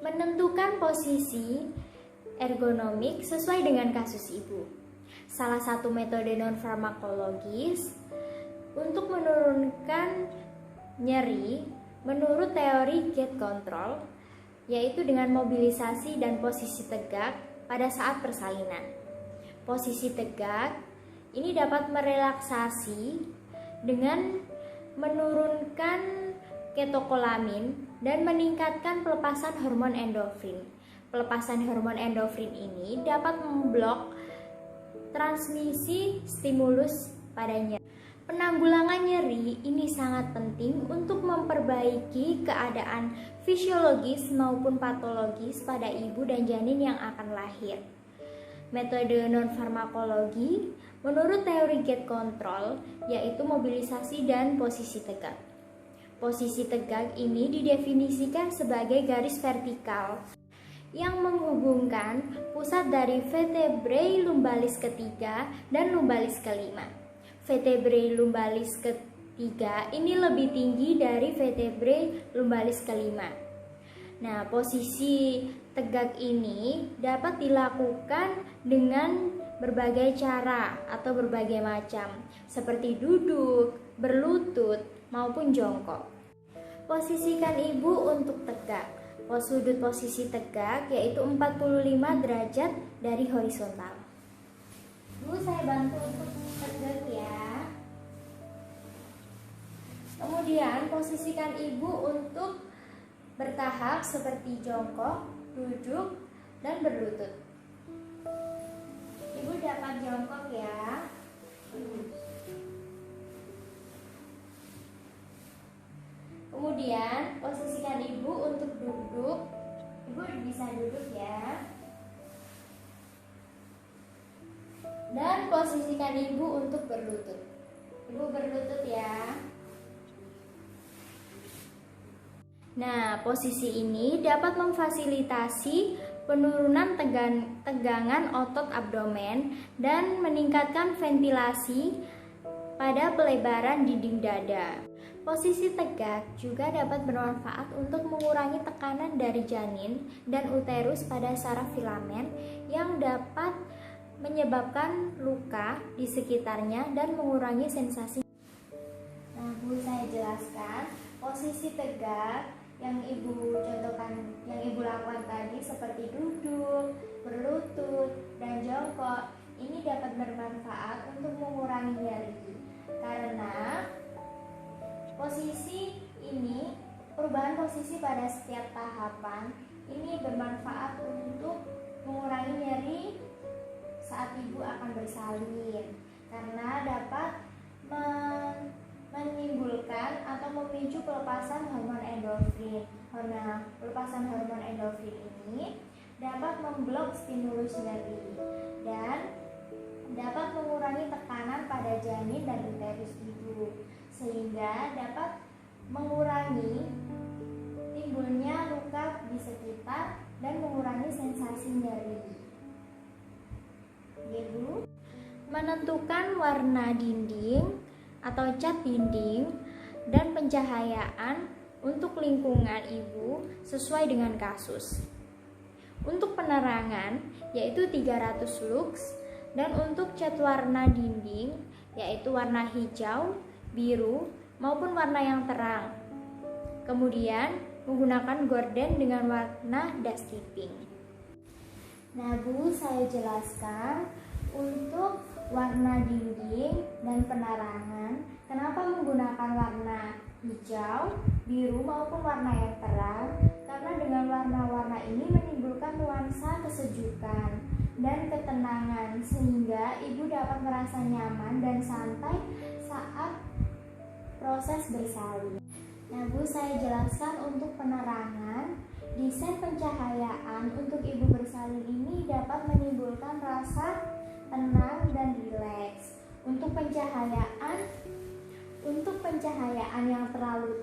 Menentukan posisi ergonomik sesuai dengan kasus ibu. Salah satu metode non-farmakologis untuk menurunkan nyeri menurut teori gait control, yaitu dengan mobilisasi dan posisi tegak pada saat persalinan. Posisi tegak ini dapat merelaksasi dengan menurunkan ketikolamin dan meningkatkan pelepasan hormon endorfin. Pelepasan hormon endorfin ini dapat memblok transmisi stimulus pada nyeri. Penanggulangan nyeri ini sangat penting untuk memperbaiki keadaan fisiologis maupun patologis pada ibu dan janin yang akan lahir. Metode non-farmakologi menurut teori gait control yaitu mobilisasi dan posisi tegak. Posisi tegak ini didefinisikan sebagai garis vertikal yang menghubungkan pusat dari vertebrae lumbalis ketiga dan lumbalis kelima. Vertebrae lumbalis ketiga ini lebih tinggi dari vertebrae lumbalis kelima. Nah, posisi tegak ini dapat dilakukan dengan berbagai cara atau berbagai macam, seperti duduk, berlutut, maupun jongkok. Posisikan ibu untuk tegak. Sudut posisi tegak yaitu 45 derajat dari horizontal. Bu, saya bantu untuk tegak ya. Kemudian posisikan ibu untuk bertahap seperti jongkok, duduk, dan berlutut. Ibu dapat jongkok ya. Kemudian posisikan ibu untuk duduk. Ibu bisa duduk ya. Dan posisikan ibu untuk berlutut. Ibu berlutut ya. Nah, posisi ini dapat memfasilitasi penurunan tegangan otot abdomen dan meningkatkan ventilasi pada pelebaran dinding dada. Posisi tegak juga dapat bermanfaat untuk mengurangi tekanan dari janin dan uterus pada saraf filamen yang dapat menyebabkan luka di sekitarnya dan mengurangi sensasi. Nah, Bu, saya jelaskan posisi tegak yang ibu contohkan, yang ibu lakukan tadi seperti duduk, berlutut, dan jongkok ini dapat bermanfaat untuk mengurangi nyeri karena posisi ini, perubahan posisi pada setiap tahapan ini bermanfaat untuk mengurangi nyeri saat ibu akan bersalin karena dapat menimbulkan atau memicu pelepasan hormon endorfin. Nah, pelepasan hormon endorfin ini dapat memblok stimulus nyeri dan dapat mengurangi tekanan pada janin dan uterus ibu, sehingga dapat mengurangi timbulnya luka di sekitar dan mengurangi sensasi nyeri. Ibu menentukan warna dinding atau cat dinding dan pencahayaan untuk lingkungan ibu sesuai dengan kasus. Untuk penerangan yaitu 300 lux dan untuk cat warna dinding yaitu warna hijau, biru maupun warna yang terang. Kemudian menggunakan gorden dengan warna dusty pink. Nah, Bu, saya jelaskan untuk warna dinding dan penerangan, kenapa menggunakan warna hijau, biru maupun warna yang terang? Karena dengan warna-warna ini menimbulkan nuansa kesejukan dan ketenangan sehingga ibu dapat merasa nyaman dan santai saat proses bersalin. Nah, Bu, saya jelaskan untuk penerangan. Desain pencahayaan untuk ibu bersalin ini dapat menimbulkan rasa tenang dan rileks. Untuk pencahayaan yang terlalu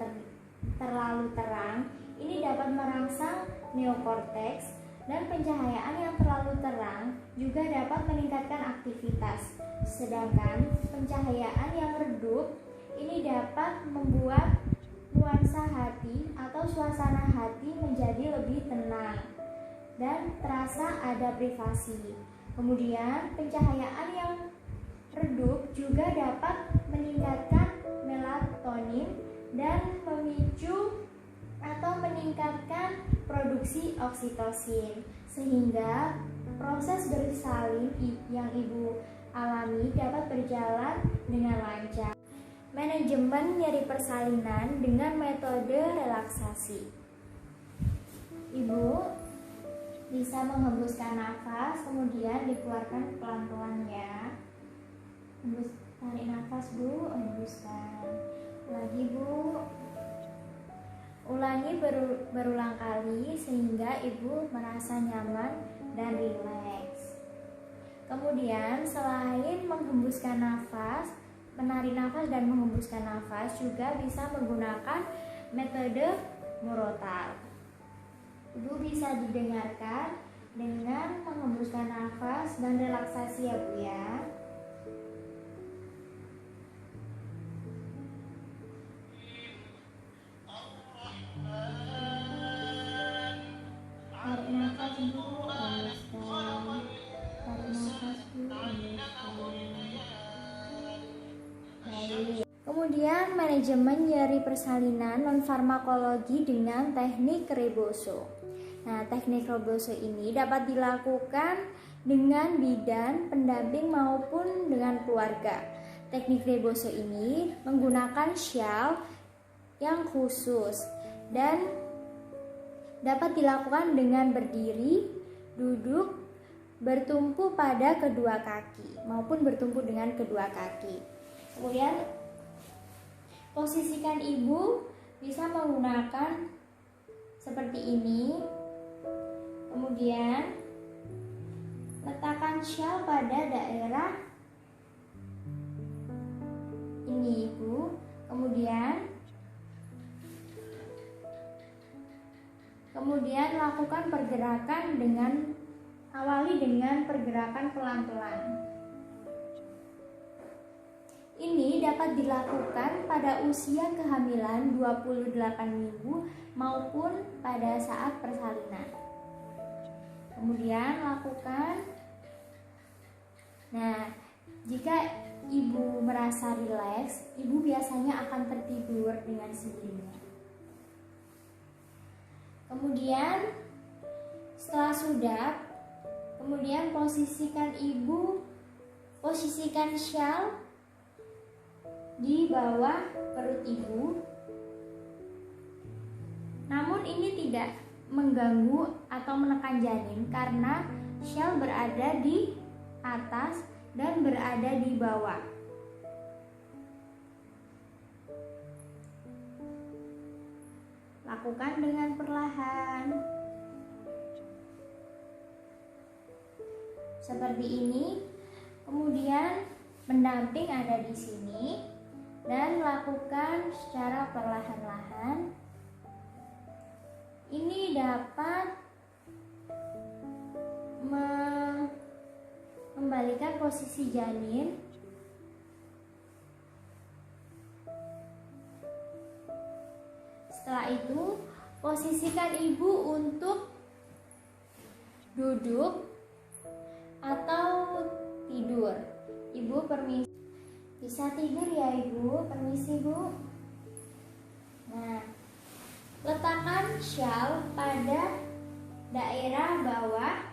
terang ini dapat merangsang neokorteks, dan pencahayaan yang terlalu terang juga dapat meningkatkan aktivitas. Sedangkan pencahayaan yang redup ini dapat membuat nuansa hati atau suasana hati menjadi lebih tenang. dan terasa ada privasi. Kemudian pencahayaan yang redup juga dapat meningkatkan melatonin dan memicu atau meningkatkan produksi oksitosin, sehingga proses bersalin yang ibu alami dapat berjalan dengan lancar. Manajemen nyeri persalinan dengan metode relaksasi. Ibu bisa menghembuskan nafas, kemudian dikeluarkan pelan-pelan ya. Tarik nafas Bu, hembuskan. Lagi Bu. Ulangi berulang kali sehingga ibu merasa nyaman dan rileks. Kemudian selain menghembuskan nafas, menarik nafas dan menghembuskan nafas juga bisa menggunakan metode murotal. Ibu bisa didengarkan dengan menghembuskan nafas dan relaksasi ya Bu ya. Tarik nafas Bu, hembuskan. Tarik nafas Bu, hembuskan. Baik. Kemudian manajemen nyeri persalinan non-farmakologi dengan teknik reboso. Nah, teknik reboso ini dapat dilakukan dengan bidan, pendamping maupun dengan keluarga. Teknik reboso ini menggunakan shawl yang khusus dan dapat dilakukan dengan berdiri, duduk, bertumpu pada kedua kaki maupun bertumpu dengan kedua kaki. Kemudian posisikan ibu bisa menggunakan seperti ini. Kemudian letakkan shawl pada daerah ini ibu. Kemudian lakukan pergerakan awali dengan pergerakan pelan-pelan. Ini dapat dilakukan pada usia kehamilan 28 minggu maupun pada saat persalinan. Kemudian lakukan. Nah, jika ibu merasa rileks, ibu biasanya akan tertidur dengan sendirinya. Kemudian setelah sudah, kemudian posisikan shawl di bawah perut ibu. Namun ini tidak mengganggu atau menekan janin karena shawl berada di atas dan berada di bawah. Lakukan dengan perlahan. Seperti ini. Kemudian pendamping ada di sini dan lakukan secara perlahan-lahan. Ini dapat membalikan posisi janin. Setelah itu, posisikan ibu untuk duduk atau tidur. Ibu permisi. Bisa tidur ya ibu, permisi bu. Nah, letakkan shawl pada daerah bawah.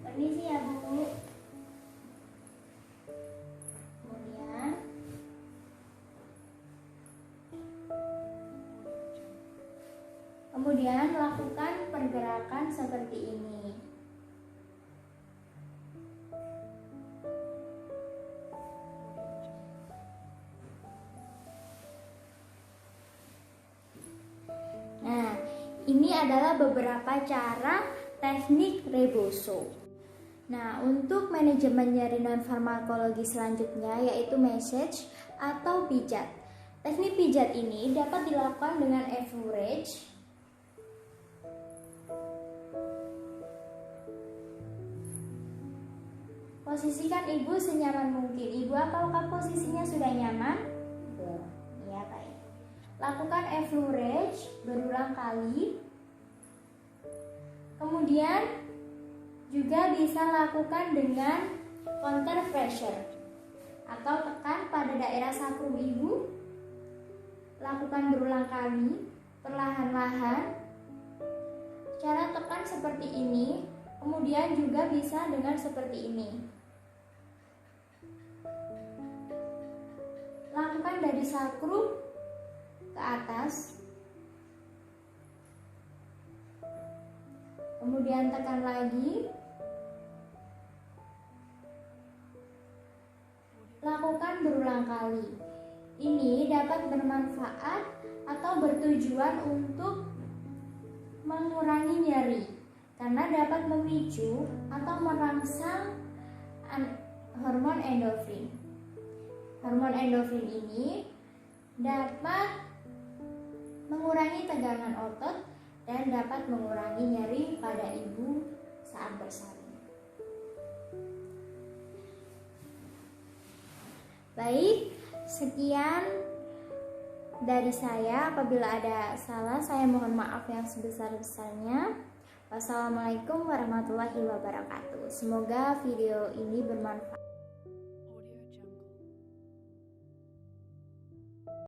Permisi ya bu. Kemudian lakukan pergerakan seperti ini. Nah, ini adalah beberapa cara teknik reboso. Nah, untuk manajemen nyeri non-farmakologi selanjutnya yaitu massage atau pijat. Teknik pijat ini dapat dilakukan dengan average. Posisikan ibu senyaman mungkin. Ibu, apakah posisinya sudah nyaman? Iya, baik. Lakukan average berulang kali. Kemudian juga bisa lakukan dengan counter pressure atau tekan pada daerah sakrum ibu. Lakukan berulang kali, perlahan-lahan. Cara tekan seperti ini, kemudian juga bisa dengan seperti ini. Lakukan dari sakrum ke atas. Kemudian tekan lagi. Lakukan berulang kali. Ini dapat bermanfaat atau bertujuan untuk mengurangi nyeri karena dapat memicu atau merangsang hormon endorfin. Hormon endorfin ini dapat mengurangi tegangan otot dan dapat mengurangi nyeri pada ibu saat bersalin. Baik, sekian dari saya. Apabila ada salah, saya mohon maaf yang sebesar-besarnya. Wassalamualaikum warahmatullahi wabarakatuh. Semoga video ini bermanfaat.